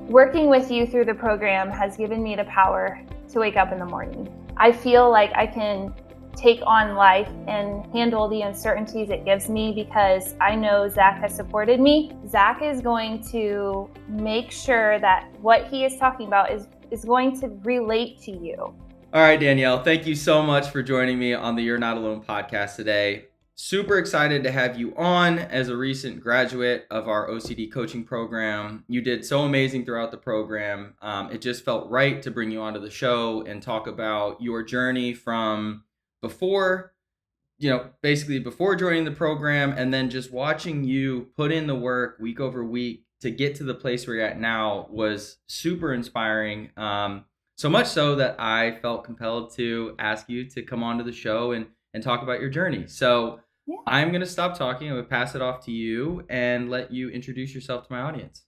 Working with you through the program has given me the power to wake up in the morning. I feel like I can take on life and handle the uncertainties it gives me because I know Zach has supported me. Zach is going to make sure that what he is talking about is going to relate to you. All right, Danielle, thank you so much for joining me on the You're Not Alone podcast today. Super excited to have you on as a recent graduate of our OCD coaching program. You did so amazing throughout the program. It just felt right to bring you onto the show and talk about your journey from before, basically before joining the program, and then just watching you put in the work week over week to get to the place where you're at now was super inspiring. So much so that I felt compelled to ask you to come onto the show and talk about your journey. So Yeah. I'm going to stop talking. I'm going to pass it off to you and let you introduce yourself to my audience.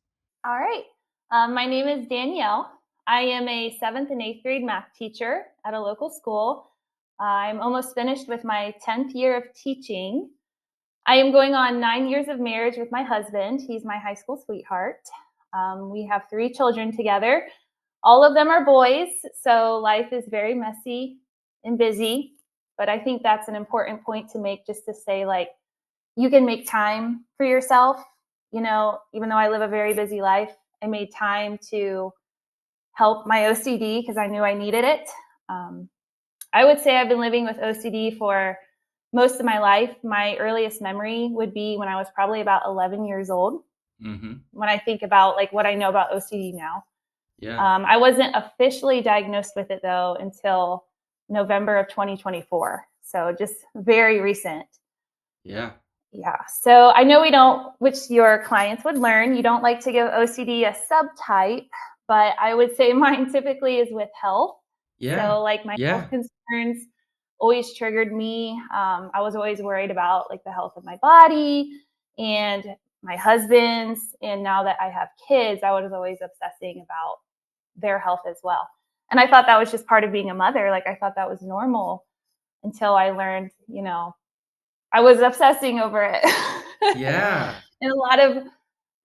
All right. My name is Danielle. I am a 7th and 8th grade math teacher at a local school. I'm almost finished with my 10th year of teaching. I am going on 9 years of marriage with my husband. He's my high school sweetheart. We have 3 children together. All of them are boys, so life is very messy and busy. But I think that's an important point to make, just to say, like, you can make time for yourself. Even though I live a very busy life, I made time to help my OCD because I knew I needed it. I would say I've been living with OCD for most of my life. My earliest memory would be when I was probably about 11 years old. When I think about like what I know about OCD now. Yeah. I wasn't officially diagnosed with it though until November of 2024. So just very recent. Yeah. Yeah. So I know we don't, which your clients would learn, you don't like to give OCD a subtype, but I would say mine typically is with health. Yeah. So like my health Yeah. concerns always triggered me. I was always worried about like the health of my body and my husband's. And now that I have kids, I was always obsessing about their health as well. And I thought that was just part of being a mother. Like I thought that was normal until I learned, I was obsessing over it Yeah. in a lot of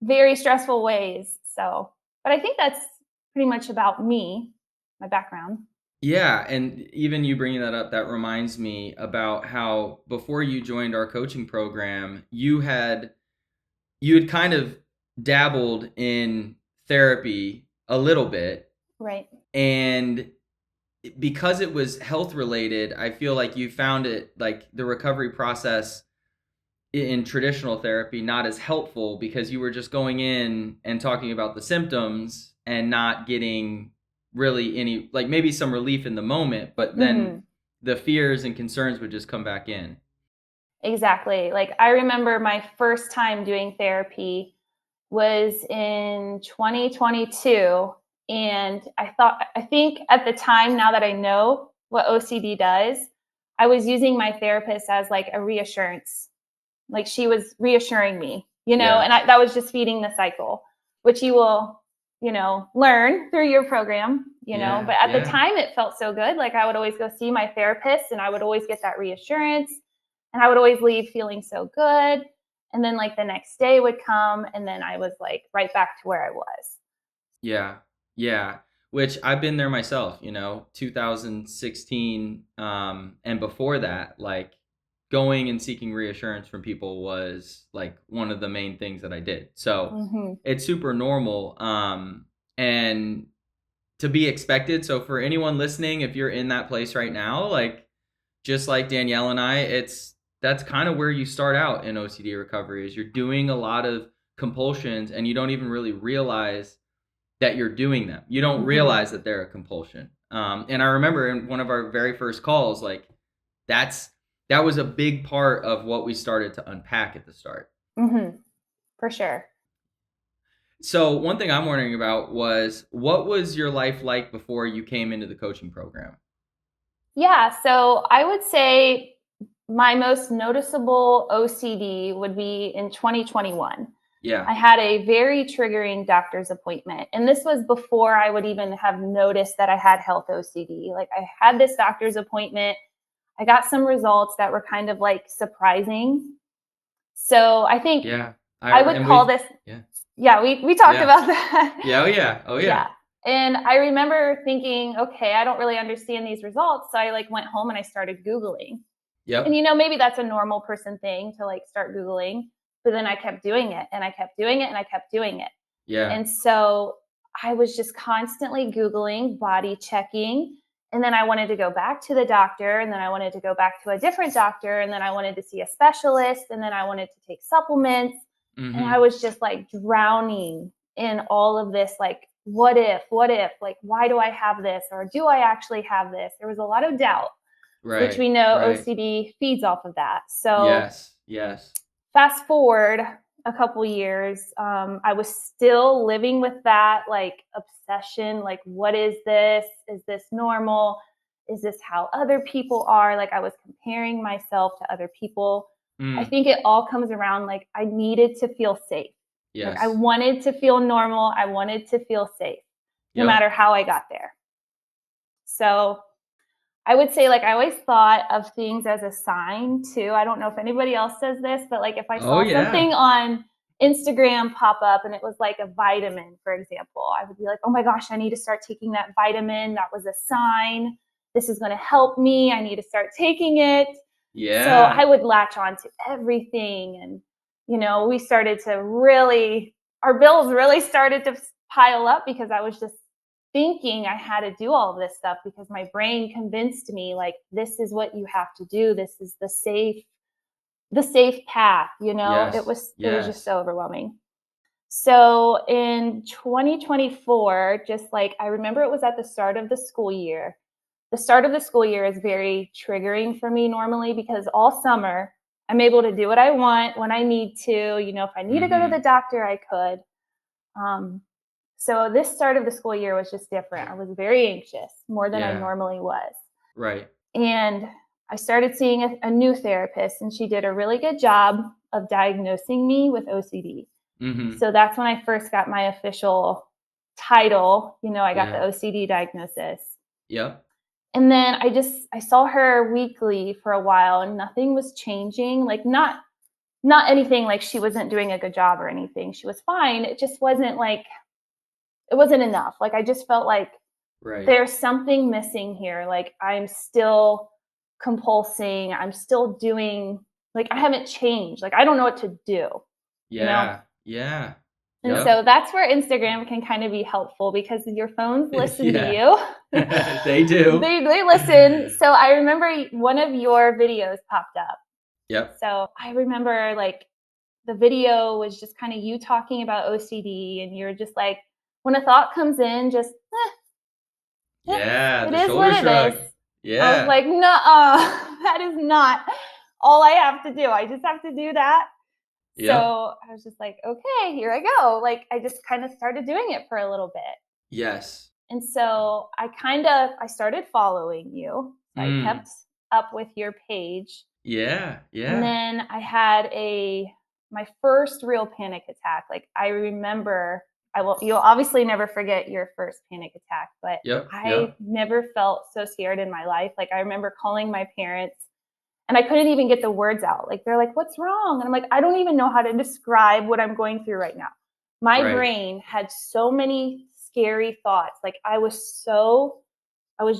very stressful ways. So, but I think that's pretty much about me, my background. Yeah, and even you bringing that up, that reminds me about how before you joined our coaching program, you had kind of dabbled in therapy a little bit, Right. and because it was health related, I feel like you found it like the recovery process in traditional therapy not as helpful because you were just going in and talking about the symptoms and not getting really any, like, maybe some relief in the moment, but then Hmm. the fears and concerns would just come back in. Exactly. Like I remember my first time doing therapy was in 2022. And I think at the time, now that I know what OCD does, I was using my therapist as like a reassurance. Like she was reassuring me, Yeah. and that was just feeding the cycle, which you will, learn through your program, Yeah. but at the Yeah. time it felt so good. Like I would always go see my therapist and I would always get that reassurance and I would always leave feeling so good. And then like the next day would come and then I was like right back to where I was. Yeah. Yeah. Which I've been there myself, 2016, and before that, like going and seeking reassurance from people was like one of the main things that I did. So Hmm. it's super normal, and to be expected. So for anyone listening, if you're in that place right now, like just like Danielle and I, that's kind of where you start out in OCD recovery is you're doing a lot of compulsions and you don't even really realize that you're doing them. You don't Hmm. realize that they're a compulsion. And I remember in one of our very first calls, like that's that was a big part of what we started to unpack at the start. Hmm. For sure. So one thing I'm wondering about was what was your life like before you came into the coaching program? Yeah. So I would say my most noticeable OCD would be in 2021. Yeah. I had a very triggering doctor's appointment. And this was before I would even have noticed that I had health OCD. Like I had this doctor's appointment. I got some results that were kind of like surprising. So I think Yeah. I would And call we've this, yeah. Yeah, we talked Yeah. about that. Yeah. Oh yeah. Oh Yeah. yeah. And I remember thinking, okay, I don't really understand these results. So I like went home and I started Googling. And Yep. maybe that's a normal person thing to like start Googling, but then I kept doing it and I kept doing it and I kept doing it. Yeah. And so I was just constantly Googling, body checking. And then I wanted to go back to the doctor. And then I wanted to go back to a different doctor. And then I wanted to see a specialist. And then I wanted to take supplements. And I Mm-hmm. was just like drowning in all of this, like, what if, like, why do I have this? Or do I actually have this? There was a lot of doubt, which Right. we know Right. OCD feeds off of that. So Yes. Yes. fast forward a couple years, I was still living with that like obsession. Like, what is this? Is this normal? Is this how other people are? Like, I was comparing myself to other people. I Mm. think it all comes around like I needed to feel safe. Like, I Yes. wanted to feel normal. I wanted to feel safe, no Yep. matter how I got there. So I would say, like, I always thought of things as a sign too. I don't know if anybody else says this, but like if I Oh saw yeah. something on Instagram pop up and it was like a vitamin, for example, I would be like, oh my gosh, I need to start taking that vitamin. That was a sign. This is going to help me. I need to start taking it. So I Yeah. would latch on to everything. And, we started to really, our bills really started to pile up because I was just thinking I had to do all of this stuff because my brain convinced me like this is what you have to do. This is the safe path. It Yes. was just Yes. so overwhelming. So in 2024, just like I remember it was at the start of the school year. The start of the school year is very triggering for me normally because all summer I'm able to do what I want when I need to. If I need to go to Mm-hmm. the doctor, I could. Um, so this start of the school year was just different. I was very anxious, more than I Yeah. normally was. Right. And I started seeing a new therapist, and she did a really good job of diagnosing me with OCD. Mm-hmm. So that's when I first got my official title. I got the Yeah. OCD diagnosis. Yep. And then I saw her weekly for a while and nothing was changing. Like not anything like she wasn't doing a good job or anything. She was fine. It just wasn't like it wasn't enough. Like I just felt like Right. there's something missing here. Like I'm still compulsing. I'm still doing like I haven't changed. Like I don't know what to do, you know? Yeah. Yeah. And Yep. so that's where Instagram can kind of be helpful because your phones listen to Yeah. you. They do. They listen. So I remember one of your videos popped up. Yep. So I remember like the video was just kind of you talking about OCD and you're just like when a thought comes in just Yeah. it The is shoulder what it is. shrug. I was Yeah. like, no, that is not all I have to do. I just have to do that. So Yep. I was just like, okay, here I go. Like I just kind of started doing it for a little bit. Yes. And so I started following you. So I Mm. kept up with your page. Yeah. And Yeah. then I had my first real panic attack. Like I remember you'll obviously never forget your first panic attack, but Yep. I Yep. never felt so scared in my life. Like I remember calling my parents and I couldn't even get the words out. Like they're like, "What's wrong?" And I'm like, "I don't even know how to describe what I'm going through right now." My Right. brain had so many scary thoughts. Like I was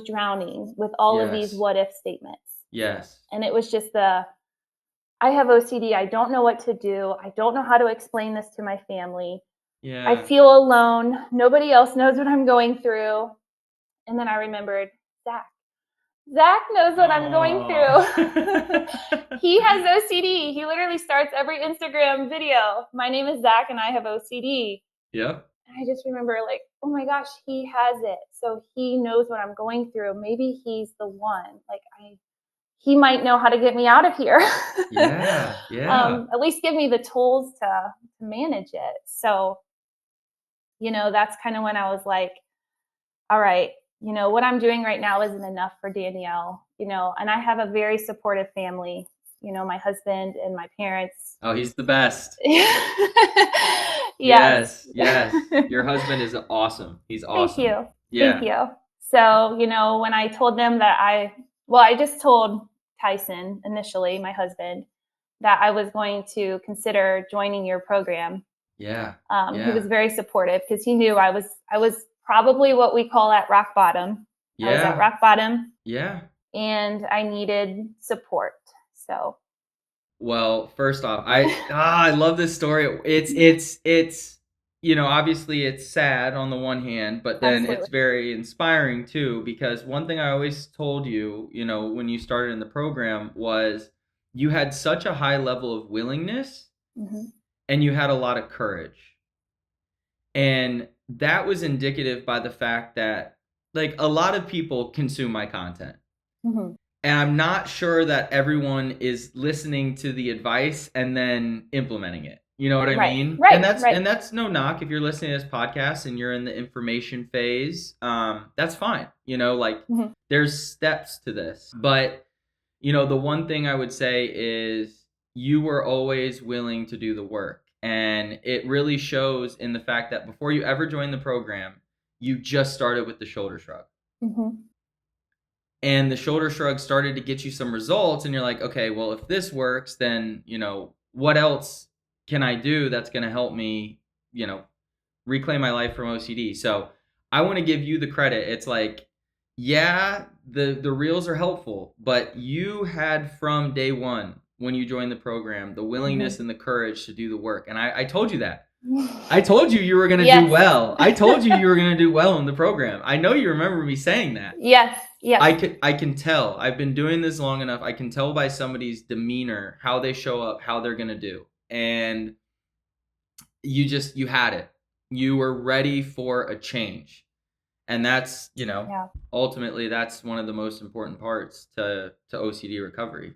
drowning with all of these Yes. what if statements. Yes. And it was just I have OCD. I don't know what to do. I don't know how to explain this to my family. I Yeah. feel alone. Nobody else knows what I'm going through. And then I remembered Zach. Zach knows what I'm going Oh. through. He has OCD. He literally starts every Instagram video. My name is Zach and I have OCD. Yep. And I just remember, like, oh my gosh, he has it. So he knows what I'm going through. Maybe he's the one. Like, he might know how to get me out of here. Yeah. Yeah. At least give me the tools to manage it. So, that's kind of when I was like, all right, what I'm doing right now isn't enough for Danielle, and I have a very supportive family, my husband and my parents. Oh, he's the best. Yes. Yes. Yes. Your husband is awesome. He's Thank awesome. you. Thank Yeah. you. So, when I told them that I just told Tyson initially, my husband, that I was going to consider joining your program. Yeah. He was Yeah. very supportive because he knew I was probably what we call at rock bottom. I was at Yeah. rock bottom Yeah. and I needed support. So Well, first off, I love this story. It's obviously it's sad on the one hand, but then absolutely. it's very inspiring too, because one thing I always told you, when you started in the program was you had such a high level of willingness Mm-hmm. and you had a lot of courage. And that was indicative by the fact that like a lot of people consume my content. Mm-hmm. And I'm not sure that everyone is listening to the advice and then implementing it. You know what I Right, mean? And right, that's right. and that's no knock if you're listening to this podcast and you're in the information phase. That's fine. Like Mm-hmm. there's steps to this. But the one thing I would say is you were always willing to do the work. And it really shows in the fact that before you ever joined the program, you just started with the shoulder shrug. Mm-hmm. And the shoulder shrug started to get you some results and you're like, okay, well, if this works, then what else can I do that's going to help me you know reclaim my life from OCD? So I want to give you the credit. It's like, yeah, the reels are helpful, but you had from day one when you joined the program the willingness and the courage to do the work. And I told you that. I Mm-hmm. told you were going to do Yes. well. I told you were going to do well in the program. I know you remember me saying that. Yes, yes. I can tell. I've been doing this long enough. I can tell by somebody's demeanor how they show up, how they're going to do. And you had it. You were ready for a change. And that's, Yeah. ultimately that's one of the most important parts to OCD recovery.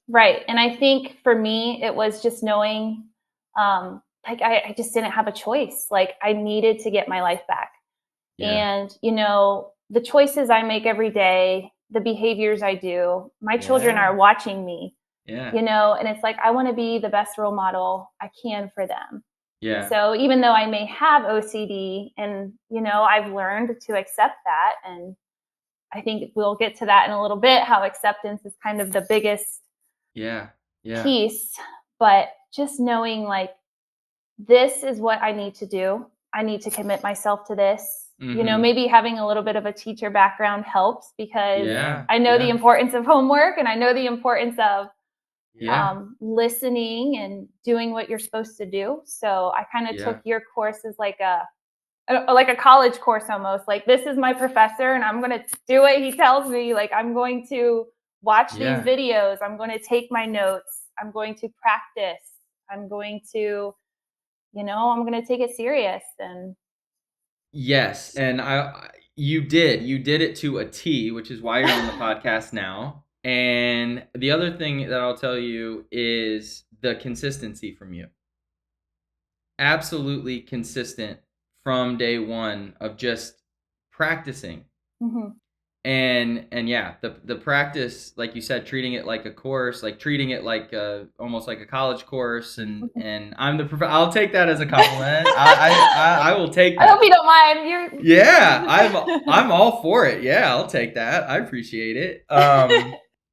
Right. And I think for me, it was just knowing, like, I just didn't have a choice. Like, I needed to get my life back. Yeah. And, the choices I make every day, the behaviors I do, my children Yeah. are watching me, Yeah. and it's like, I want to be the best role model I can for them. Yeah. So even though I may have OCD and, I've learned to accept that. And I think we'll get to that in a little bit, how acceptance is kind of the biggest Yeah. Yeah. piece, but just knowing like this is what I need to do. I need to commit myself to this. Mhm. Maybe having a little bit of a teacher background helps because Yeah. I know the Yeah. importance of homework and I know the importance of Yeah. listening and doing what you're supposed to do. So I kind of took Yeah. your course as like a college course almost. Like this is my professor and I'm going to do what he tells me. Like I'm going to watch these Yeah. videos. I'm going to take my notes. I'm going to practice. I'm going to, I'm going to take it serious and Yes, and you did it to a T, which is why you're on the podcast now. And the other thing that I'll tell you is the consistency from you. Absolutely consistent from day one of just practicing. Mhm. And yeah, the practice, like you said, treating it like a course, like treating it like almost like a college course, and Mhm. and I'm the I'll take that as a compliment. I will take I that. hope you don't mind. You're Yeah, I'm all for it. Yeah, I'll take that. I appreciate it.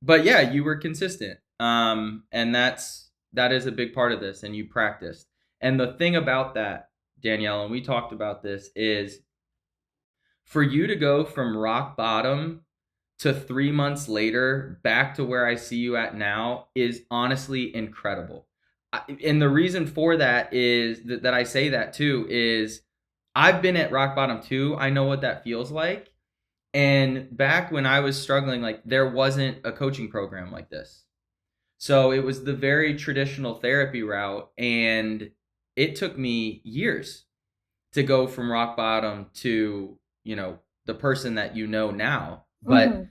But yeah, you were consistent. And that is a big part of this, and you practiced. And the thing about that, Danielle, and we talked about this, is for you to go from rock bottom to 3 months later back to where I see you at now is honestly incredible. And the reason for that is that I say that too is I've been at rock bottom too. I know what that feels like. And back when I was struggling, like there wasn't a coaching program like this. So it was the very traditional therapy route. And it took me years to go from rock bottom to, the person that now. But Mhm.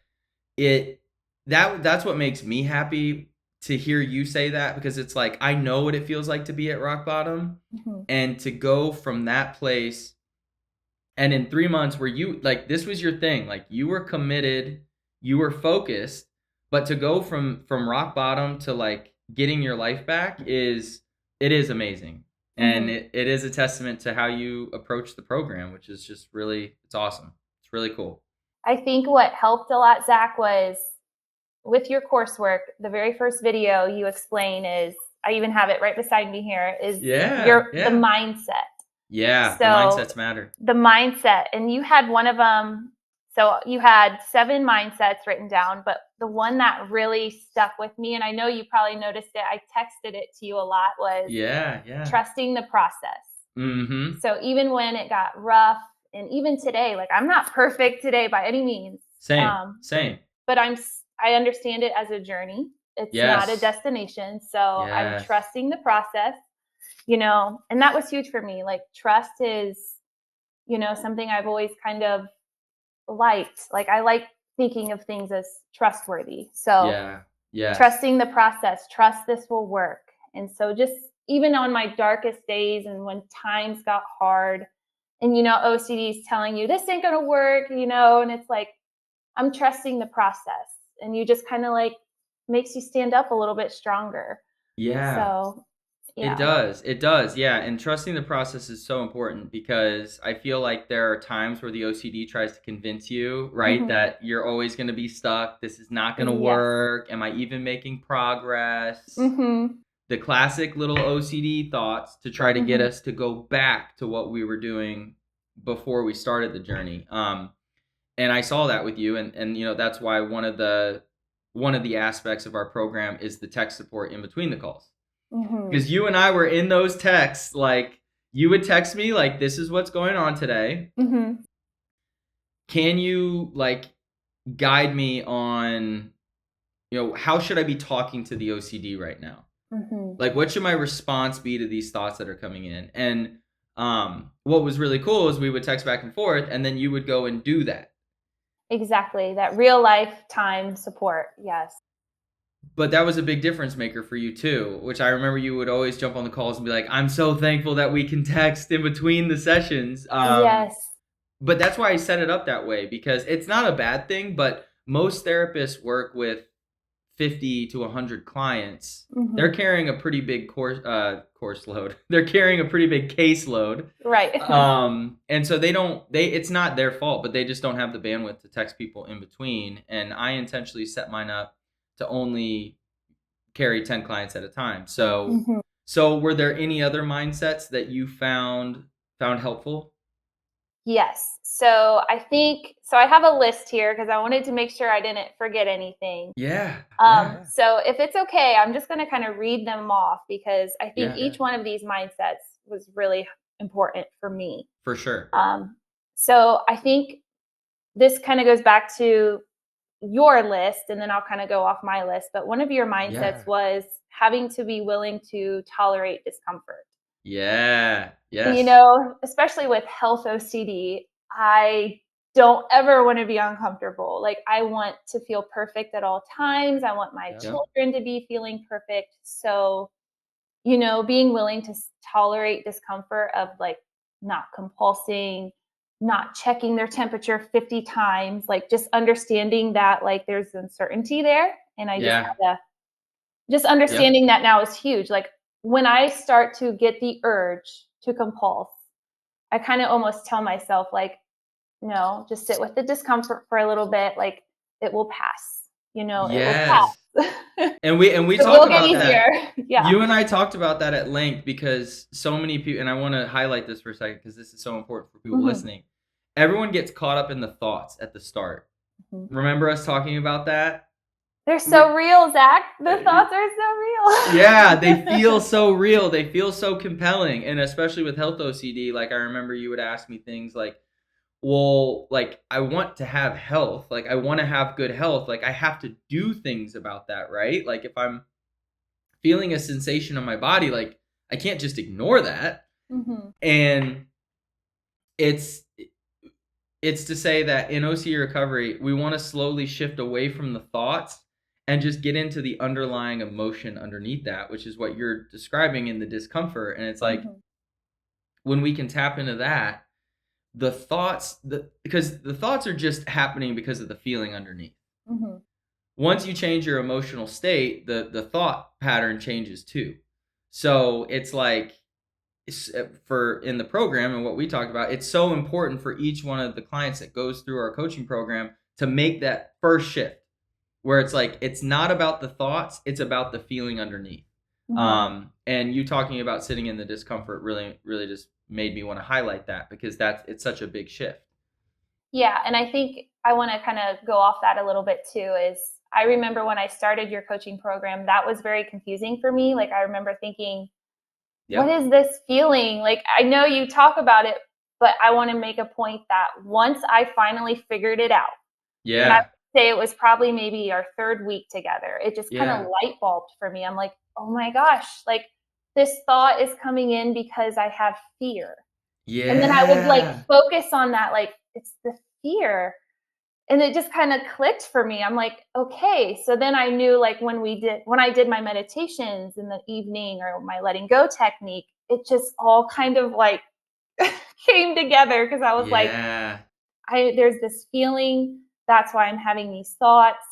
it that's what makes me happy to hear you say that, because it's like I know what it feels like to be at rock bottom Mhm. and to go from that place. And in 3 months where you like this was your thing, like you were committed, you were focused, but to go from rock bottom to like getting your life back is amazing. And Mhm. it is a testament to how you approach the program, which is just really it's awesome. It's really cool. I think what helped a lot, Zach, was with your coursework, the very first video you explain is I even have it right beside me here, is the mindset. Yeah, so the mindsets matter. The mindset, and you had one of them. So you had 7 mindsets written down, but the one that really stuck with me, and I know you probably noticed it, I texted it to you a lot, was trusting the process. Mm-hmm. So even when it got rough, and even today, like I'm not perfect today by any means. Same. But I understand it as a journey. It's not a destination. So I'm trusting the process, and that was huge for me. Like trust is, something I've always kind of liked. Like I like thinking of things as trustworthy. So trusting the process, trust this will work. And so just even on my darkest days and when times got hard and, OCD is telling you this ain't going to work, and it's like, I'm trusting the process, and you just kind of like makes you stand up a little bit stronger. So It does. Yeah. And trusting the process is so important because I feel like there are times where the OCD tries to convince you, right, that you're always going to be stuck. This is not going to work. Am I even making progress? The classic little OCD thoughts to try to get us to go back to what we were doing before we started the journey. And I saw that with you. And that's why one of the aspects of our program is the tech support in between the calls. Because you and I were in those texts, like you would text me like, this is what's going on today. Can you like guide me on, how should I be talking to the OCD right now? Like, what should my response be to these thoughts that are coming in? And what was really cool is we would text back and forth, and then you would go and do that. Exactly. That real life time support. Yes. But that was a big difference maker for you too, which I remember you would always jump on the calls and be like, I'm so thankful that we can text in between the sessions. Yes. But that's why I set it up that way, because it's not a bad thing, but most therapists work with 50 to 100 clients. They're carrying a pretty big course load. They're carrying a pretty big caseload. Right. And so it's not their fault, but they just don't have the bandwidth to text people in between. And I intentionally set mine up to only carry 10 clients at a time. So were there any other mindsets that you found helpful? Yes. So I have a list here because I wanted to make sure I didn't forget anything. So if it's okay, I'm just going to kind of read them off because I think each one of these mindsets was really important for me. For sure. So I think this kind of goes back to your list, and then I'll kind of go off my list. But one of your mindsets was having to be willing to tolerate discomfort. Yes. Especially with health OCD, I don't ever want to be uncomfortable. Like I want to feel perfect at all times. I want my children to be feeling perfect. So, being willing to tolerate discomfort of like not compulsing, not checking their temperature 50 times, like just understanding that like there's uncertainty there. And I just understanding that now is huge. Like when I start to get the urge to compulse, I kind of almost tell myself like, no, just sit with the discomfort for a little bit. Like it will pass, it will pass. And we talked about that. You and I talked about that at length because so many people, and I want to highlight this for a second because this is so important for people listening. Everyone gets caught up in the thoughts at the start. Remember us talking about that? They're so real, Zach. The thoughts are so real. Yeah, they feel so real. They feel so compelling. And especially with health OCD, like I remember you would ask me things like, well, like I want to have health. Like I want to have good health. Like I have to do things about that, right? Like if I'm feeling a sensation on my body, like I can't just ignore that. And it's to say that in OCD recovery, we want to slowly shift away from the thoughts and just get into the underlying emotion underneath that, which is what you're describing in the discomfort. And it's like when we can tap into that, the thoughts, because the thoughts are just happening because of the feeling underneath. Once you change your emotional state, the thought pattern changes too. So it's like, for in the program and what we talked about, it's so important for each one of the clients that goes through our coaching program to make that first shift where it's like, it's not about the thoughts, it's about the feeling underneath. Mhm. And you talking about sitting in the discomfort really, really just made me want to highlight that, because it's such a big shift. Yeah, and I think I want to kind of go off that a little bit too. Is I remember when I started your coaching program, that was very confusing for me. Like I remember thinking, what Yep. is this feeling? Like I know you talk about it, but I want to make a point that once I finally figured it out, and I Yeah. would say it was probably maybe our third week together, it just kind of Yeah. light bulbed for me. I'm like, oh my gosh, like this thought is coming in because I have fear. And then I would like Yeah. focus on that, like it's the fear. And it just kind of clicked for me. I'm like, okay. So then I knew like when I did my meditations in the evening or my letting go technique, it just all kind of like came together because I was like, Yeah. there's this feeling, that's why I'm having these thoughts.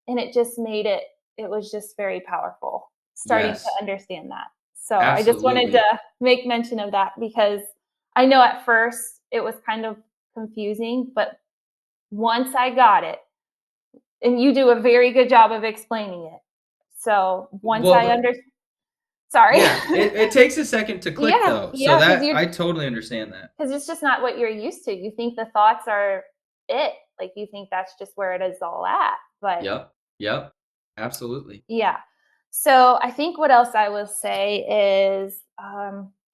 And it just made it was just very powerful starting to Yes. understand that. So I just wanted to Absolutely. make mention of that because I know at first it was kind of confusing, but once I got it, and you do a very good job of explaining it. So once Well, I sorry. yeah, it takes a second to click Yeah, though. So yeah, that I totally understand that. because it's just not what you're used to. You think the thoughts are it, like you think that's just where it is all at. But Yep. Yep. Absolutely. yeah. So I think what else I will say is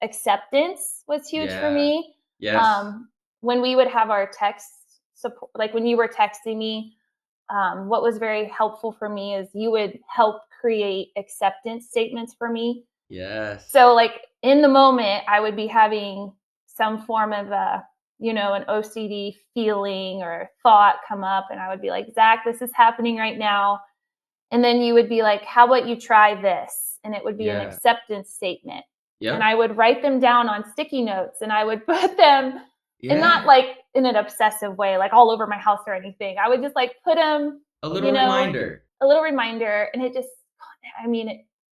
acceptance was huge for Yeah. me. Yes. Um, when we would have our text support, like when you were texting me, what was very helpful for me is you would help create acceptance statements for me. Yes. So, like in the moment, I would be having some form of an OCD feeling or thought come up, and I would be like, Zach, this is happening right now. And then you would be like, how about you try this? And it would be an Yeah. acceptance statement. And I Yep. would write them down on sticky notes and I would put them, and not Yeah. like in an obsessive way, like all over my house or anything. I would just like put them, A little you know, reminder. a little reminder. And it just, I mean,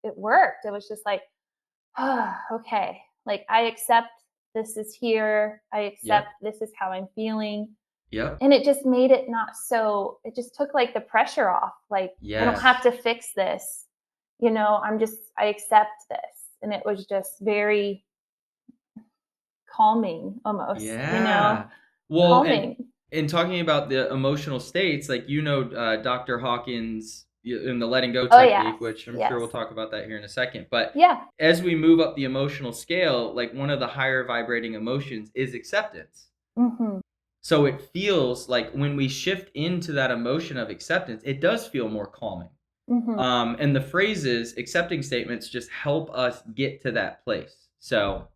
it worked. It was just like, oh, okay. Like I accept this is here. I accept Yep. this is how I'm feeling. Yep. And it just made it not so, it just took like the pressure off. Like, I don't have Yes. to fix this. I accept this. And it was just very calming almost, Yeah. Well, and calming. in talking about the emotional states, like Dr. Hawkins in the letting go Oh, yes. technique, which I'm sure Yes. we'll talk about that here in a second. But Yeah. as we move up the emotional scale, like one of the higher vibrating emotions is acceptance. Hmm. So it feels like when we shift into that emotion of acceptance, it does feel more calming. Hmm. And the phrases, accepting statements just help us get to that place. So,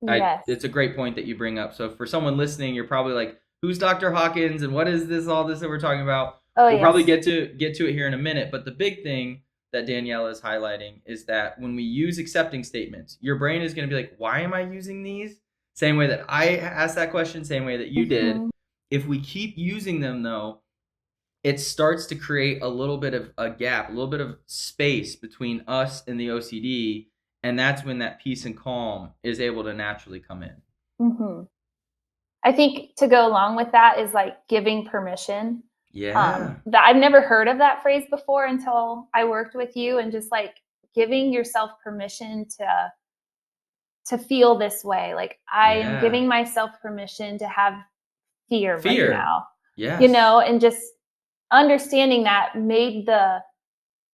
Yes. it's a great point that you bring up. So for someone listening, you're probably like, "Who's Dr. Hawkins and what is this all this that we're talking about?" Oh, We'll probably yes. get to it here in a minute, but the big thing that Danielle is highlighting is that when we use accepting statements, your brain is going to be like, "Why am I using these?" Same way that I asked that question, same way that you did. Hmm. If we keep using them though, it starts to create a little bit of a gap, a little bit of space between us and the OCD, and that's when that peace and calm is able to naturally come in. Hmm. I think to go along with that is like giving permission. Yeah. That I've never heard of that phrase before until I worked with you, and just like giving yourself permission to feel this way. Like I am Yeah. giving myself permission to have fear right Fear. now, Yes. and just understanding that made the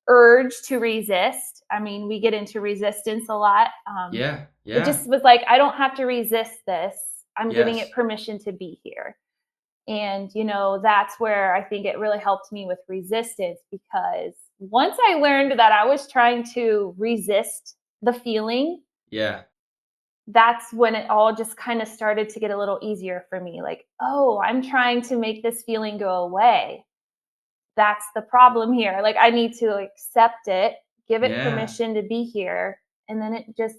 urge to resist. I mean, we get into resistance a lot. Yeah. It Yeah. just was like, I don't have to resist this. I'm giving it Yes. permission to be here. And, that's where I think it really helped me with resistance because once I learned that I was trying to resist the feeling, Yeah. that's when it all just kind of started to get a little easier for me. Like, oh, I'm trying to make this feeling go away. That's the problem here. Like, I need to accept it, give it Yeah. permission to be here. And then it just,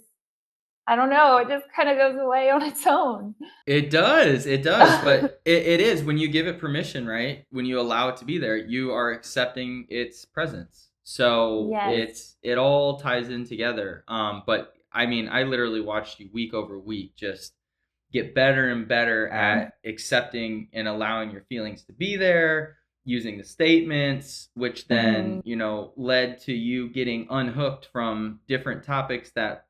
I don't know, it just kind of goes away on its own. It does, but it is when you give it permission, right? When you allow it to be there, you are accepting its presence. So Yes. it all ties in together. But I mean, I literally watched you week over week just get better and better Um, at accepting and allowing your feelings to be there. using the statements, which then, led to you getting unhooked from different topics that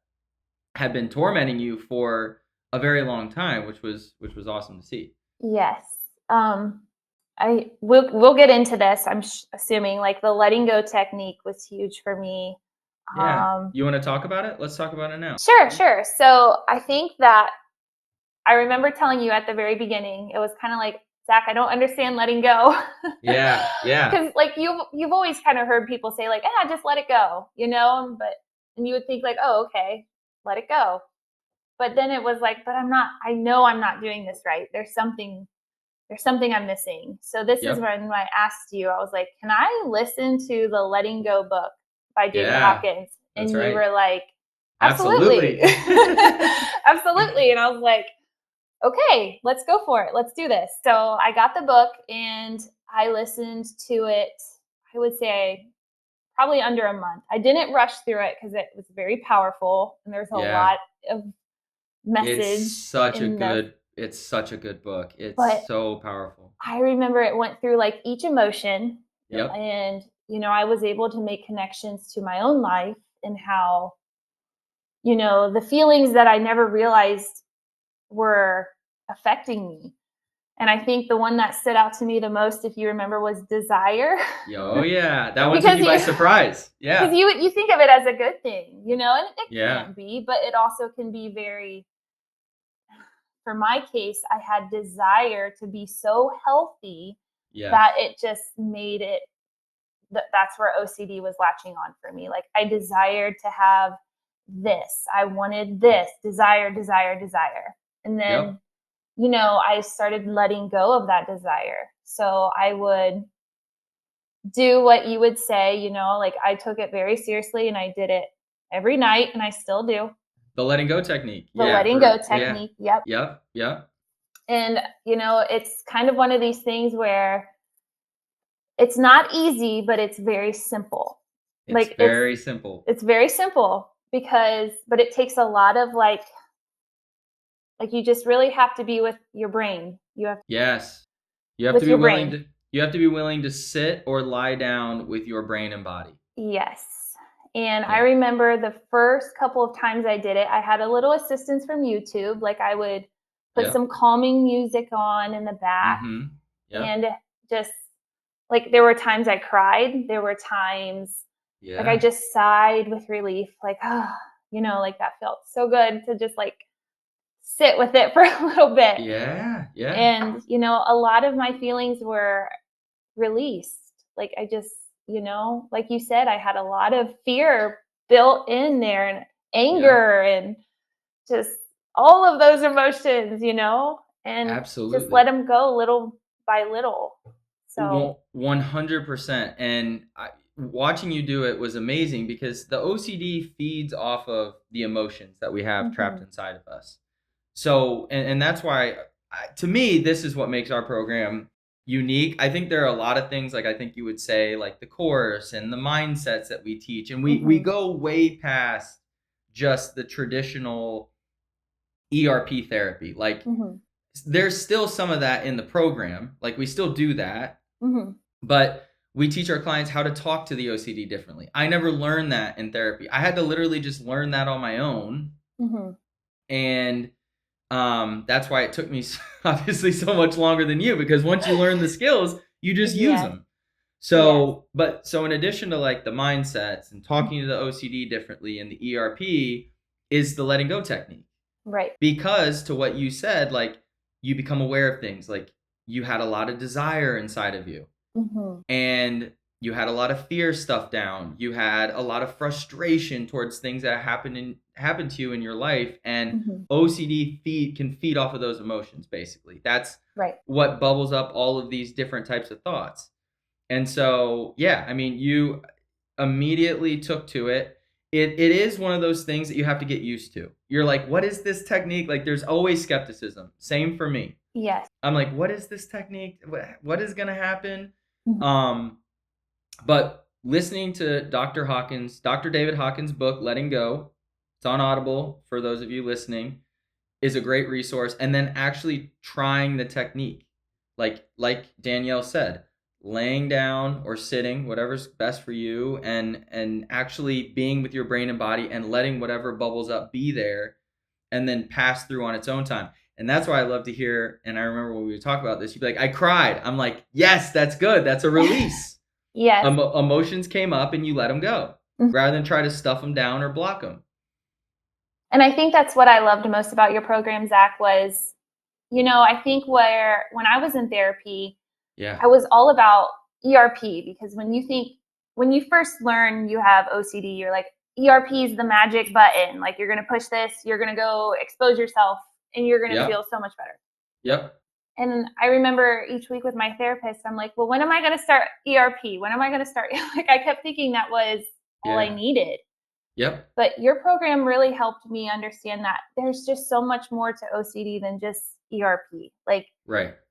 had been tormenting you for a very long time, which was awesome to see. Yes. We'll get into this. I'm assuming like the letting go technique was huge for me. Yeah. You want to talk about it? Let's talk about it now. Sure. So I think that I remember telling you at the very beginning, it was kind of like, Zach, I don't understand letting go. Yeah. Because like you've always kind of heard people say like, just let it go, and you would think like, oh, okay, let it go. But then it was like, but I know I'm not doing this right. There's something I'm missing. So this is when I asked you, I was like, can I listen to the Letting Go book by David Hawkins? And you were like, absolutely. Absolutely. And I was like, okay, let's go for it. Let's do this. So I got the book and I listened to it, I would say probably under a month. I didn't rush through it because it was very powerful and there's a lot of message. It's such a good book. It's so powerful. I remember it went through like each emotion. Yep. And, I was able to make connections to my own life and how, the feelings that I never realized were affecting me. And I think the one that stood out to me the most, if you remember, was desire. Oh yeah, that one took you by surprise. Yeah, because you think of it as a good thing, and it can be, but it also can be very. For my case, I had desire to be so healthy that it just made it. That's where OCD was latching on for me. Like I desired to have this. I wanted this. Desire. And then, I started letting go of that desire. So I would do what you would say, like I took it very seriously and I did it every night and I still do. The letting go technique. Letting go technique. Yep. And, it's kind of one of these things where it's not easy, but it's very simple. It's very simple. It's very simple but it takes a lot of like you just really have to be with your brain. You have to be willing you have to be willing to sit or lie down with your brain and body. Yes. And I remember the first couple of times I did it, I had a little assistance from YouTube. Like I would put some calming music on in the back. And just like there were times I cried. There were times like I just sighed with relief. Like, like that felt so good to just like sit with it for a little bit. Yeah. And, a lot of my feelings were released. Like I just, like you said, I had a lot of fear built in there and anger and just all of those emotions, and absolutely just let them go little by little. So 100%. And watching you do it was amazing because the OCD feeds off of the emotions that we have trapped inside of us. So, and that's why, to me, this is what makes our program unique. I think there are a lot of things, like I think you would say, like the course and the mindsets that we teach. And we go way past just the traditional ERP therapy. Like there's still some of that in the program. Like we still do that. But we teach our clients how to talk to the OCD differently. I never learned that in therapy. I had to literally just learn that on my own. And that's why it took me obviously so much longer than you, because once you learn the skills, you just use them. So, so in addition to like the mindsets and talking to the OCD differently and the ERP is the letting go technique. Right. Because to what you said, like you become aware of things, like you had a lot of desire inside of you and you had a lot of fear stuffed down. You had a lot of frustration towards things that happened to you in your life, and OCD can feed off of those emotions. Basically, that's what bubbles up all of these different types of thoughts. And so, I mean, you immediately took to it. It is one of those things that you have to get used to. You're like, what is this technique? Like, there's always skepticism. Same for me. Yes. I'm like, what is this technique? What is gonna happen? But listening to Dr. David Hawkins' book, Letting Go, it's on Audible for those of you listening, is a great resource. And then actually trying the technique. Like Danielle said, laying down or sitting, whatever's best for you, and actually being with your brain and body and letting whatever bubbles up be there and then pass through on its own time. And that's why I love to hear, and I remember when we would talk about this, you'd be like, I cried. I'm like, yes, that's good. That's a release. Yes. Emotions came up and you let them go rather than try to stuff them down or block them. And I think that's what I loved most about your program, Zach, was, I think when I was in therapy, I was all about ERP, because when you first learn you have OCD, you're like, ERP is the magic button. Like, you're going to push this, you're going to go expose yourself, and you're going to feel so much better. Yep. And I remember each week with my therapist, I'm like, well, when am I going to start ERP? When am I going to start? Like, I kept thinking that was all I needed. Yep. But your program really helped me understand that there's just so much more to OCD than just ERP. Like,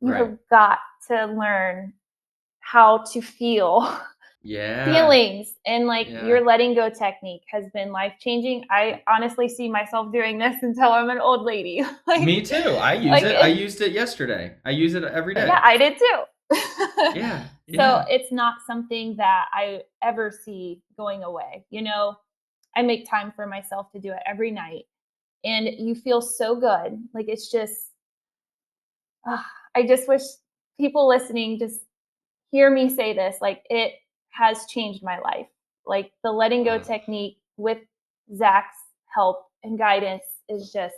you have got to learn how to feel feelings, and like your letting go technique has been life-changing. I honestly see myself doing this until I'm an old lady. Like, me too. I use it. I used it yesterday. I use it every day. Yeah, I did too. So it's not something that I ever see going away. I make time for myself to do it every night, and you feel so good. Like, it's just, I just wish people listening just hear me say this. Like, it has changed my life. Like, the letting go technique with Zach's help and guidance is just,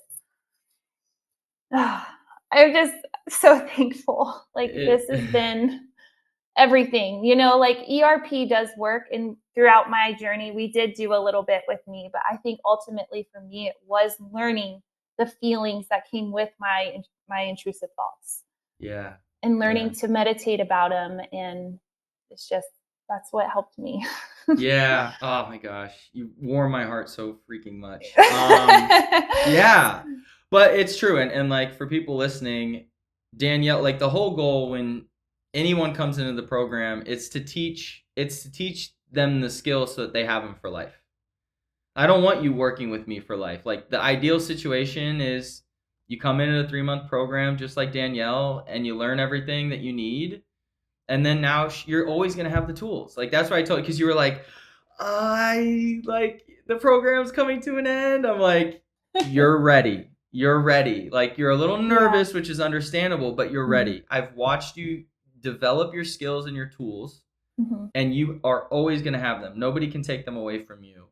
I'm just so thankful. Like, this has been everything, like ERP does work. And throughout my journey, we did do a little bit with me, but I think ultimately for me, it was learning the feelings that came with my intrusive thoughts. Yeah. And learning to meditate about them. And it's just, that's what helped me. Yeah. Oh my gosh. You warm my heart so freaking much. Yeah. But it's true. And like, for people listening, Danielle, like, the whole goal when anyone comes into the program, it's to teach them the skills so that they have them for life. I don't want you working with me for life. Like, the ideal situation is you come in at a 3-month program just like Danielle, and you learn everything that you need. And then now you're always going to have the tools. Like, that's why I told you, because you were like, the program's coming to an end. I'm like, you're ready. You're ready. Like, you're a little nervous, which is understandable, but you're ready. I've watched you develop your skills and your tools, and you are always going to have them. Nobody can take them away from you.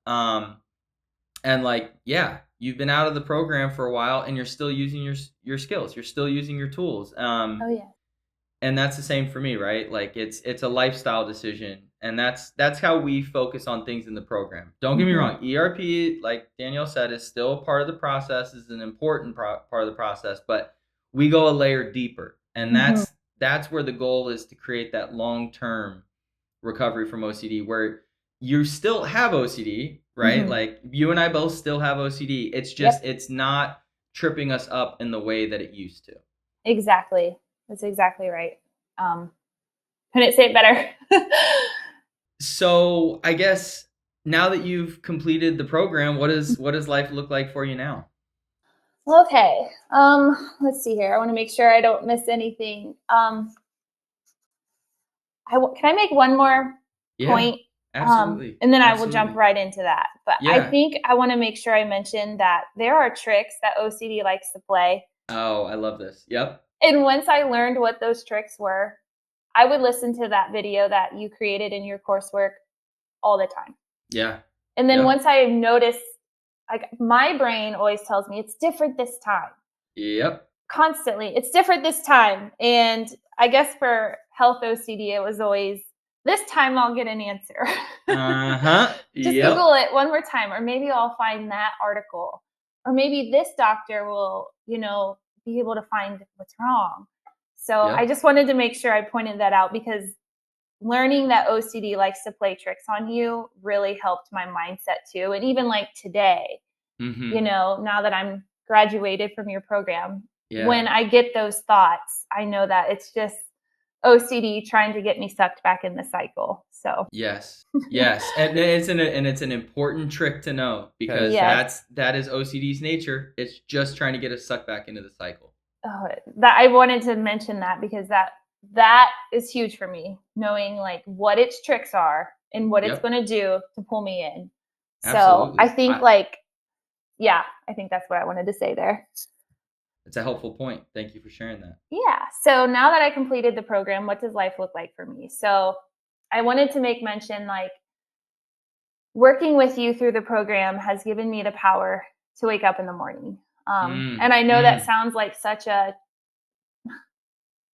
And like, you've been out of the program for a while, and you're still using your skills. You're still using your tools. And that's the same for me, right? Like, it's a lifestyle decision, and that's how we focus on things in the program. Don't get me wrong. ERP, like Danielle said, is still part of the process, is an important part of the process, but we go a layer deeper, and that's where the goal is, to create that long-term recovery from OCD, where you still have OCD, right? Like, you and I both still have OCD. It's just, it's not tripping us up in the way that it used to. Exactly. That's exactly right. Couldn't say it better. So I guess now that you've completed the program, what does life look like for you now? Okay. Let's see here. I want to make sure I don't miss anything. Can I make one more point? Absolutely. And then I will jump right into that. But I think I want to make sure I mention that there are tricks that OCD likes to play. Oh, I love this. Yep. And once I learned what those tricks were, I would listen to that video that you created in your coursework all the time. Yeah. And then once I noticed, like, my brain always tells me it's different this time. Yep. Constantly. It's different this time. And I guess for health OCD, it was always, this time I'll get an answer. Just Google it one more time, or maybe I'll find that article, or maybe this doctor will, be able to find what's wrong. So I just wanted to make sure I pointed that out, because learning that OCD likes to play tricks on you really helped my mindset too. And even like today, now that I'm graduated from your program, when I get those thoughts, I know that it's just OCD trying to get me sucked back in the cycle. So yes, and it's an important trick to know, because that is OCD's nature. It's just trying to get us sucked back into the cycle. That I wanted to mention that, because that that is huge for me, knowing like what its tricks are and what it's Yep. going to do to pull me in. So I Absolutely. think yeah, I think that's what I wanted to say there. It's a helpful point. Thank you for sharing that. Yeah. So now that I completed the program, what does life look like for me? So I wanted to make mention like working with you through the program has given me the power to wake up in the morning. And I know that sounds like such a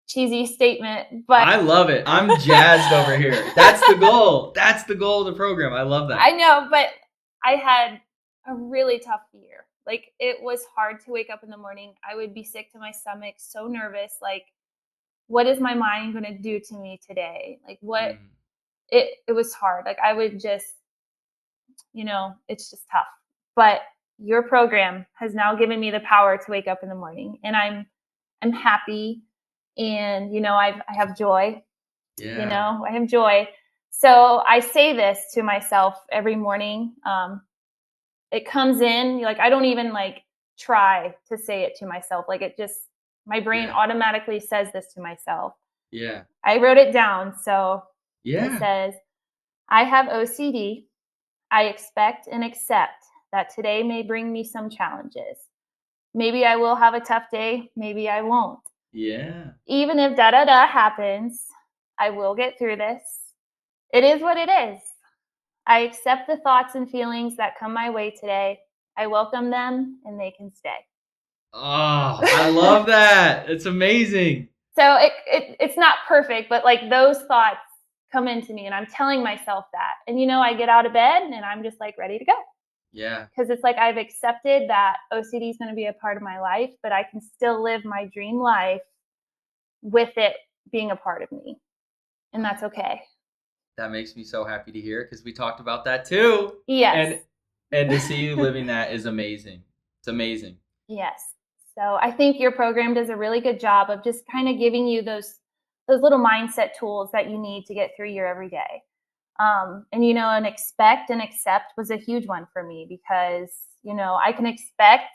cheesy statement, but I love it. I'm jazzed over here. That's the goal. That's the goal of the program. I love that. I know, but I had a really tough year. Like it was hard to wake up in the morning. I would be sick to my stomach, so nervous. Like, what is my mind going to do to me today? Like, what Mm. it was hard. Like, I would just, it's just tough. But your program has now given me the power to wake up in the morning, and I'm happy, and I have joy. Yeah. I have joy. So I say this to myself every morning. It comes in like I don't even like try to say it to myself. Like it just my brain Yeah. automatically says this to myself. Yeah. I wrote it down. So it Yeah. says, I have OCD. I expect and accept that today may bring me some challenges. Maybe I will have a tough day, maybe I won't. Yeah. Even if da da da happens, I will get through this. It is what it is. I accept the thoughts and feelings that come my way today. I welcome them and they can stay. Oh, I love that. It's amazing. So it's not perfect, but like those thoughts come into me and I'm telling myself that. And I get out of bed and I'm just like ready to go. Yeah. Because it's like I've accepted that OCD is going to be a part of my life, but I can still live my dream life with it being a part of me. And that's okay. That makes me so happy to hear because we talked about that too. Yes. And to see you living that is amazing. It's amazing. Yes. So I think your program does a really good job of just kind of giving you those little mindset tools that you need to get through your everyday. And expect and accept was a huge one for me because I can expect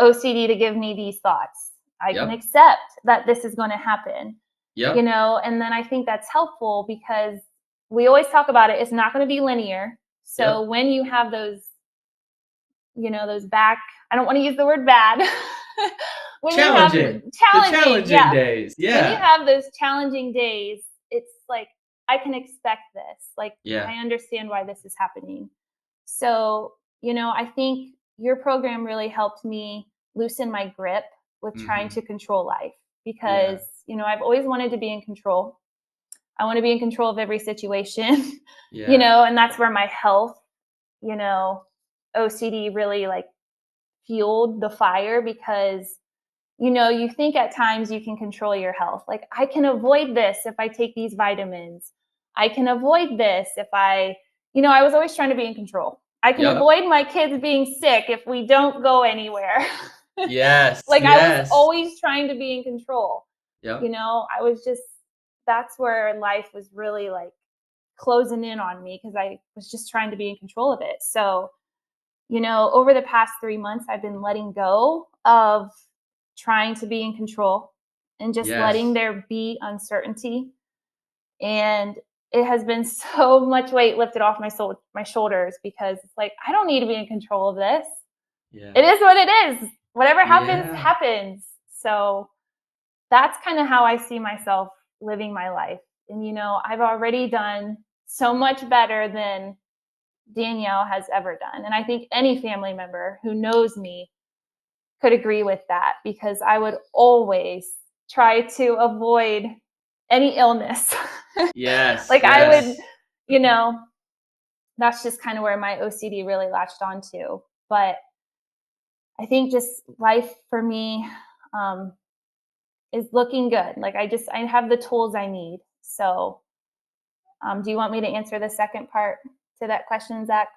OCD to give me these thoughts. I can Yep. accept that this is going to happen. Yep. And then I think that's helpful because we always talk about it. It's not going to be linear. So Yep. when you have those back, I don't want to use the word bad. When you have Challenging. The challenging, challenging yeah. days. When you Yeah. have those challenging days, it's like, I can expect this. Like, Yeah. I understand why this is happening. So, I think your program really helped me loosen my grip with trying Mm-hmm. to control life because, Yeah. I've always wanted to be in control. I want to be in control of every situation, Yeah. and that's where my health, you know, OCD really like fueled the fire because you think at times you can control your health. Like, I can avoid this if I take these vitamins. I can avoid this if I was always trying to be in control. I can Yep. avoid my kids being sick if we don't go anywhere. Yes. Like, I was Yes. always trying to be in control. Yep. I was just, that's where life was really like closing in on me because I was just trying to be in control of it. So, over the past 3 months, I've been letting go of trying to be in control and just letting Yes. there be uncertainty. And it has been so much weight lifted off my shoulders because it's like, I don't need to be in control of this. It Yeah. is what it is. Whatever happens, Yeah. happens. So that's kind of how I see myself living my life. And, I've already done so much better than Danielle has ever done. And I think any family member who knows me could agree with that because I would always try to avoid any illness. Yes. Like I would, Yes. you know, that's just kind of where my OCD really latched onto. But I think just life for me um, is looking good. Like I have the tools I need. So, do you want me to answer the second part to that question, Zach?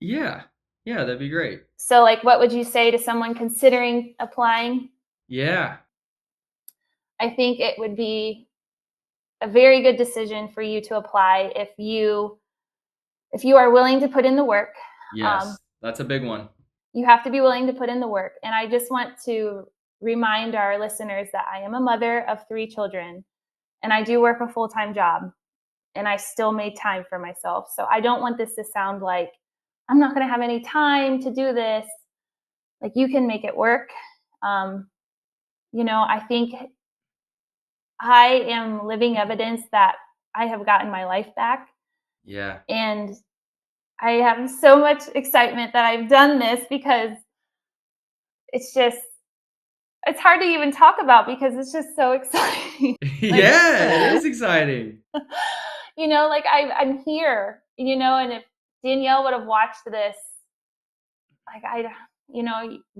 Yeah. Yeah. That'd be great. So, like, what would you say to someone considering applying? Yeah. I think it would be a very good decision for you to apply if you are willing to put in the work. Um, Yes. That's a big one. you have to be willing to put in the work. And I just want to remind our listeners that I am a mother of 3 children. and I do work a full-time job, and I still made time for myself. So I don't want this to sound like I'm not going to have any time to do this. Like, you can make it work. Um, I think I am living evidence that I have gotten my life back. Yeah. And I have so much excitement that I've done this, because it's just, it's hard to even talk about because it's just so exciting. Like, Yeah, it is exciting. like I'm here, and if Danielle would have watched this, like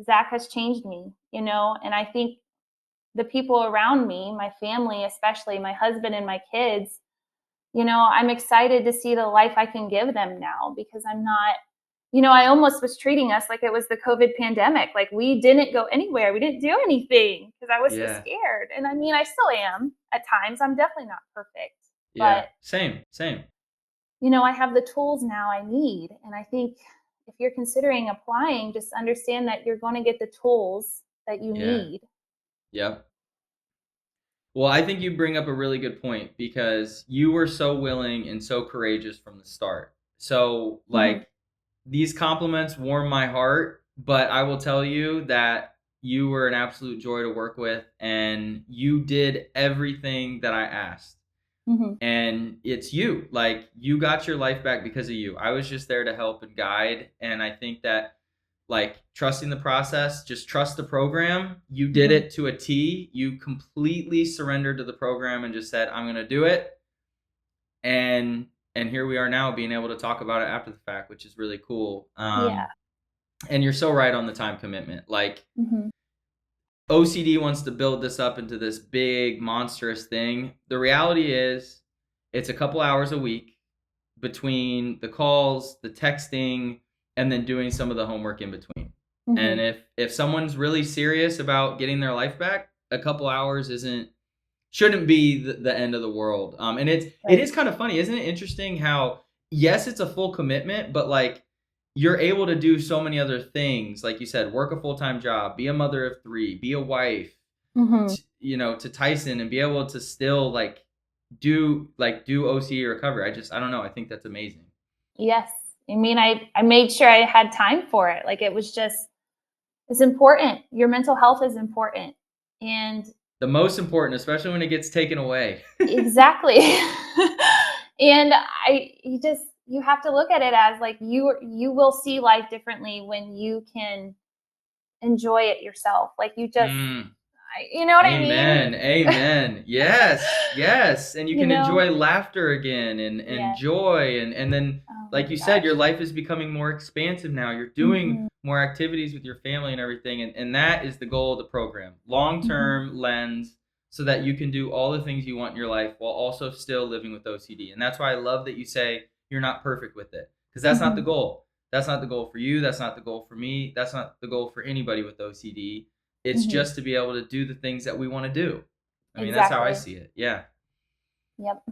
Zach has changed me, and I think the people around me, my family, especially my husband and my kids, I'm excited to see the life I can give them now, because I'm not, I almost was treating us like it was the COVID pandemic. Like, we didn't go anywhere. We didn't do anything because I was so Yeah. scared. And I mean, I still am at times. I'm definitely not perfect, Yeah. but Same. Same. I have the tools now I need. And I think if you're considering applying, just understand that you're going to get the tools that you Yeah. need. Yep. Well, I think you bring up a really good point because you were so willing and so courageous from the start. So, Hmm. like, these compliments warm my heart, but I will tell you that you were an absolute joy to work with and you did everything that I asked. Hmm. And it's you. Like, you got your life back because of you. I was just there to help and guide, and I think that, like, trusting the process, just trust the program. You did Hmm. it to a T. You completely surrendered to the program and just said, "I'm going to do it." And here we are now being able to talk about it after the fact, which is really cool. Yeah. And you're so right on the time commitment. Like, Hmm. OCD wants to build this up into this big monstrous thing. The reality is it's a couple hours a week between the calls, the texting, and then doing some of the homework in between. And Hmm. if someone's really serious about getting their life back, a couple hours shouldn't be the end of the world. And it Right. is kind of funny, isn't it interesting how, yes, it's a full commitment, but like, you're able to do so many other things. Like you said, work a full-time job, be a mother of three, be a wife, Hmm. to Tyson, and be able to still do OCD recovery. I don't know. I think that's amazing. Yes. I mean, I made sure I had time for it. Like, it was just, it's important. Your mental health is important. And The most important, especially when it gets taken away. exactly. And you have to look at it as, like, you will see life differently when you can enjoy it yourself. Like, Mm. you know what I mean? Amen. Amen. Yes. Yes. And you You can know? enjoy laughter again and Yes. joy and then, Oh like my you said, your gosh. life is becoming more expansive now. You're doing Mhm. more activities with your family and everything. And that is the goal of the program. Mhm. Long-term lens so that you can do all the things you want in your life while also still living with OCD. And that's why I love that you say you're not perfect with it. Because that's not the Mhm. goal. That's not the goal for you. That's not the goal for me. That's not the goal for anybody with OCD. It's Mhm. just to be able to do the things that we want to do. I mean, that's how I Exactly. see it. Yeah. Yep.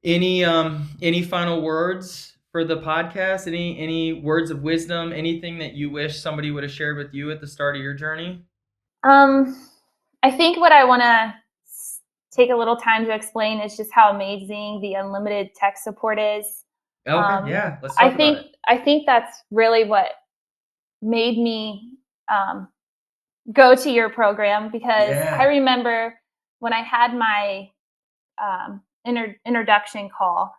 Any final words for the podcast? Any words of wisdom? Anything that you wish somebody would have shared with you at the start of your journey? Um, I think what I want to take a little time to explain is just how amazing the unlimited tech support is. Okay, Um, yeah, let's talk about it. I think that's really what made me um, go to your program, because I Yeah, remember when I had my introduction call.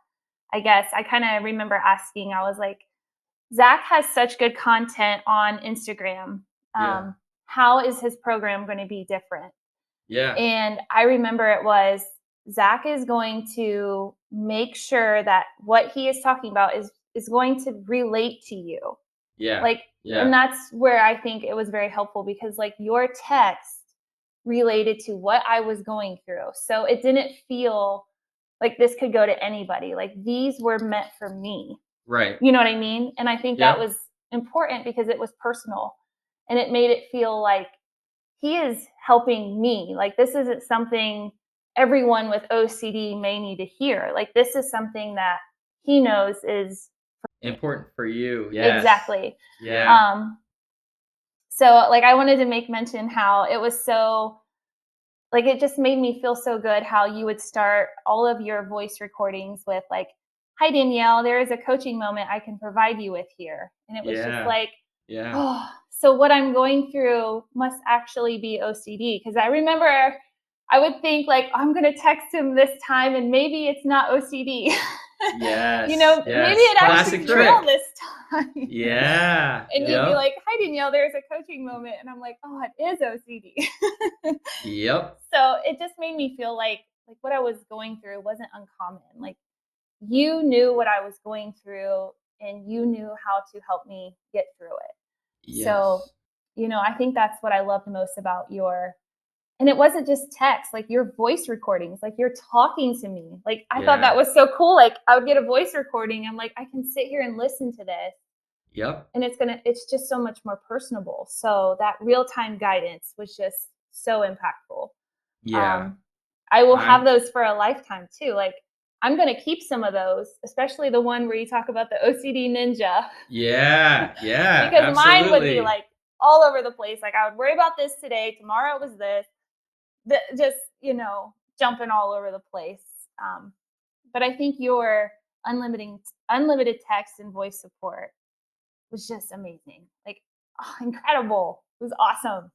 I guess I kind of remember asking. I was like, Zach has such good content on Instagram. yeah, Um, how is his program going to be different? yeah, And I remember it was, Zach is going to make sure that what he is talking about is going to relate to you. yeah, Like, and yeah. that's where I think it was very helpful, because like your text related to what I was going through. So it didn't feel like this could go to anybody. Like, these were meant for me. Right. You know what I mean? And I think that Yep. was important because it was personal, and it made it feel like he is helping me. Like, this isn't something everyone with OCD may need to hear. Like, this is something that he knows is me. Important for you. Yes. Exactly. Yeah. Um, so, like, I wanted to make mention how it was so like, it just made me feel so good how you would start all of your voice recordings with like, "Hi, Danielle, there is a coaching moment I can provide you with here." And it was just Yeah. like, Yeah. oh, so what I'm going through must actually be OCD. Because I remember I would think like, I'm going to text him this time and maybe it's not OCD. Yes. Maybe Yes. it actually Classic is real trick. this time. Yeah. And you'd be Yep. like, "Hi, Danielle, there's a coaching moment." And I'm like, "Oh, it is OCD." Yep. So it just made me feel like what I was going through wasn't uncommon. Like you knew what I was going through and you knew how to help me get through it. So, Yes. I think that's what I loved most about and it wasn't just text, like your voice recordings, like you're talking to me. Like I thought that Yeah. was so cool. Like I would get a voice recording. I'm like, I can sit here and listen to this Yep. and it's just so much more personable. So that real-time guidance was just so impactful. Yeah. Um, I will have I'm those for a lifetime too. Like I'm going to keep some of those, especially the one where you talk about the OCD ninja, Yeah. Yeah. because mine would be Absolutely. like all over the place. Like I would worry about this today, tomorrow it was this, just jumping all over the place. Um, but I think your unlimited text and voice support was just amazing. Like, oh, incredible. It was awesome.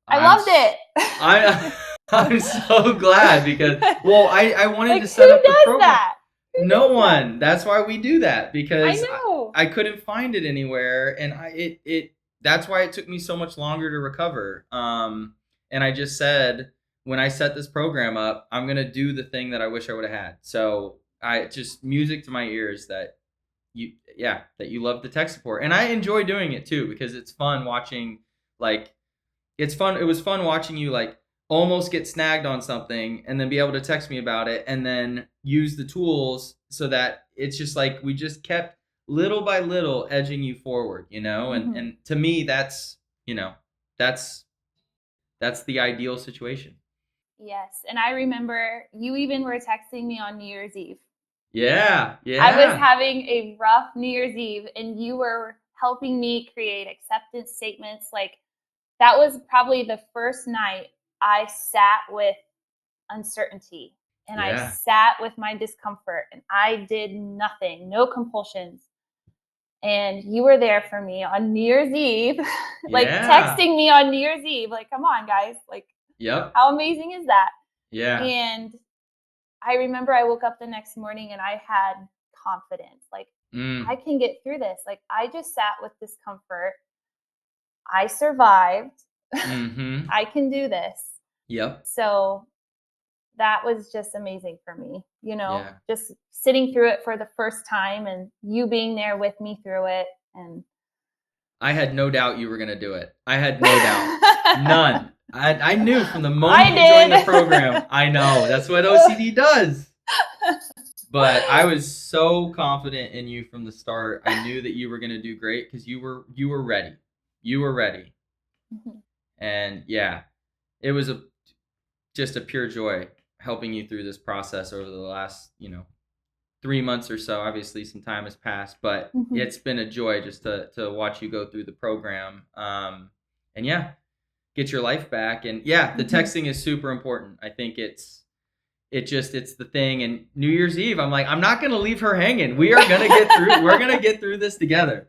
I I'm loved s- I it. I'm so glad because I wanted Like, to who set up the does program. that? Who No does that? one. That's why we do that I because know. I couldn't find it anywhere, and it that's why it took me so much longer to recover. And I just said when I set this program up, I'm gonna do the thing that I wish I would have had. So I just music to my ears that that you love the tech support, and I enjoy doing it too because it's fun watching like it's fun. It was fun watching you like almost get snagged on something and then be able to text me about it and then use the tools so that it's just like we just kept little by little edging you forward, and Hmm. to me you know, that's that's the ideal situation. Yes. And I remember you even were texting me on New Year's Eve. Yeah, I was yeah, having a rough New Year's Eve, and you were helping me create acceptance statements. Like, that was probably the first night I sat with uncertainty and I yeah, sat with my discomfort and I did nothing, no compulsions. And you were there for me on New Year's Eve, like yeah, texting me on New Year's Eve, like, come on, guys. Like, yep, how amazing is that? yeah, And I remember I woke up the next morning and I had confidence. Like, I mm, can get through this. Like, I just sat with discomfort. I survived. mm-hmm, I can do this. yep, So that was just amazing for me, yeah. just sitting through it for the first time and you being there with me through it. And I had no doubt you were going to do it. I had no doubt. None. I knew from the moment you joined the program. I I know. That's what OCD does. But I was so confident in you from the start. I knew that you were going to do great cuz you were ready. You were ready. did. And yeah, it was a just a pure joy helping you through this process over the last, 3 months or so. Obviously, some time has passed, but Mhm. it's been a joy just to watch you go through the program. And yeah, get your life back. And yeah, the Mhm. texting is super important. I think it's the thing. And New Year's Eve, I'm like, I'm not gonna leave her hanging. We are gonna get through. We're gonna get through this together.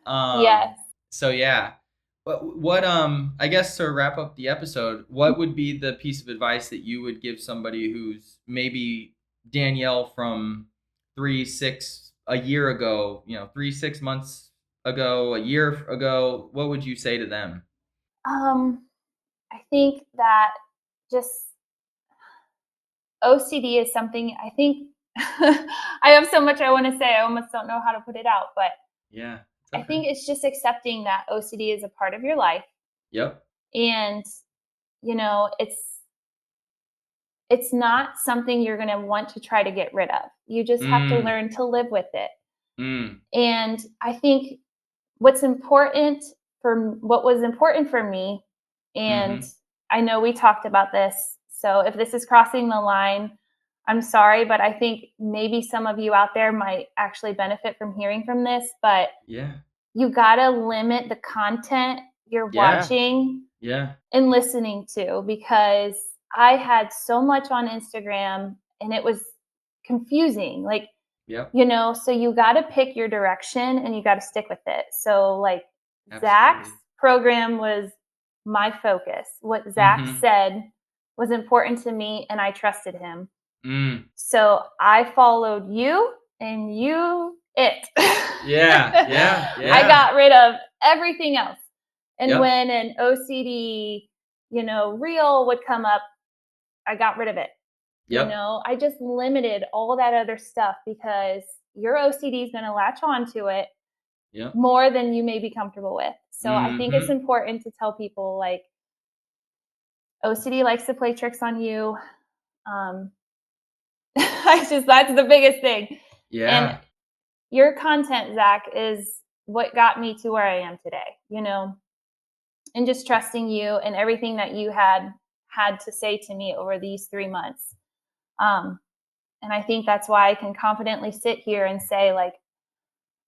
Um, Yes. so yeah. What I guess to wrap up the episode, what would be the piece of advice that you would give somebody who's maybe Danielle from 3, 6 a year ago, 3, 6 months ago, a year ago? What would you say to them? I think that just OCD is something I think I have so much I want to say. I almost don't know how to put it out, but Yeah, it's I okay. think it's just accepting that OCD is a part of your life Yep. and it's not something you're going to want to try to get rid of. You just have to Mm, learn to live with it. mm, And I think what's important what was important for me, and mm-hmm. I know we talked about this. So if this is crossing the line, I'm sorry, but I think maybe some of you out there might actually benefit from hearing from this. But Yeah. you got to limit the content you're Yeah. watching Yeah. and listening to because I had so much on Instagram and it was confusing. Like, Yep. so you got to pick your direction and you got to stick with it. So, like, Zach's Absolutely. program was my focus. What Zach Mm-hmm. said was important to me and I trusted him. Mm. So I followed you and you it. Yeah. Yeah. I Yeah. got rid of everything else. And Yep. when an OCD, reel would come up, I got rid of it. Yep. I just limited all that other stuff because your OCD is going to latch onto it Yep. more than you may be comfortable with. So I think it's Mm-hmm. important to tell people, like, OCD likes to play tricks on you. Um, that's the biggest thing. And Yeah. your content, Zach, is what got me to where I am today, and just trusting you and everything that you had to say to me over these 3 months. Um, and I think that's why I can confidently sit here and say, like,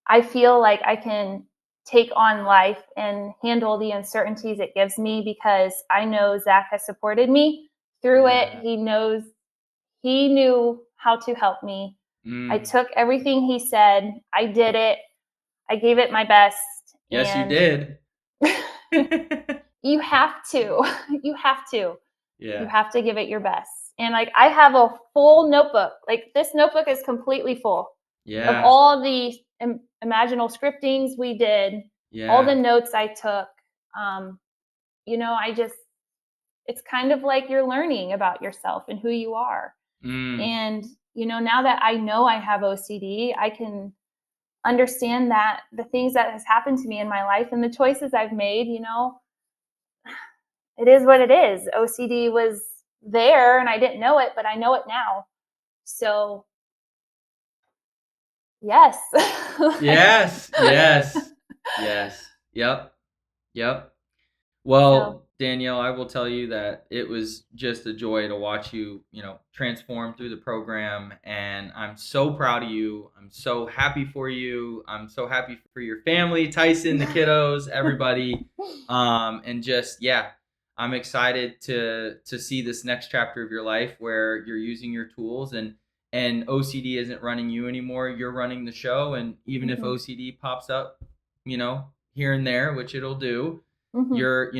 I feel like I can take on life and handle the uncertainties it gives me because I know Zach has supported me through it. Yeah. He knew how to help me. I Mm. took everything he said, I did it, I gave it my best, Yes, you and did. you have to. You have to. You Yeah. have to give it your best. And, like, I have a full notebook. Like, this notebook is completely full of Yeah. all the imaginal scriptings we did, all the Yeah. notes I took. Um, I just, it's kind of like you're learning about yourself and who you are. Mm. And, now that I know I have OCD, I can understand that the things that has happened to me in my life and the choices I've made, it is what it is. OCD was there and I didn't know it, but I know it now. So, yes. Like, Yes. Yes. Yes. Yep. Yep. so, Well, Danielle, I will tell you that it was just a joy to watch you, transform through the program. And I'm so proud of you. I'm so happy for you. I'm so happy for your family, Tyson, the kiddos, everybody. And just, yeah, I'm excited to see this next chapter of your life where you're using your tools and OCD isn't running you anymore. You're running the show. And even if mhm, OCD pops up, here and there, which it'll do, mhm, you're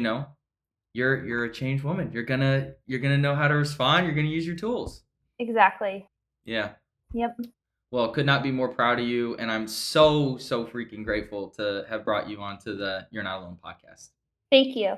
you're a changed woman. You're gonna know how to respond. You're gonna use your tools. exactly. Yeah. Yep. Well, could not be more proud of you, and I'm so freaking grateful to have brought you onto the You're Not Alone podcast. Thank you.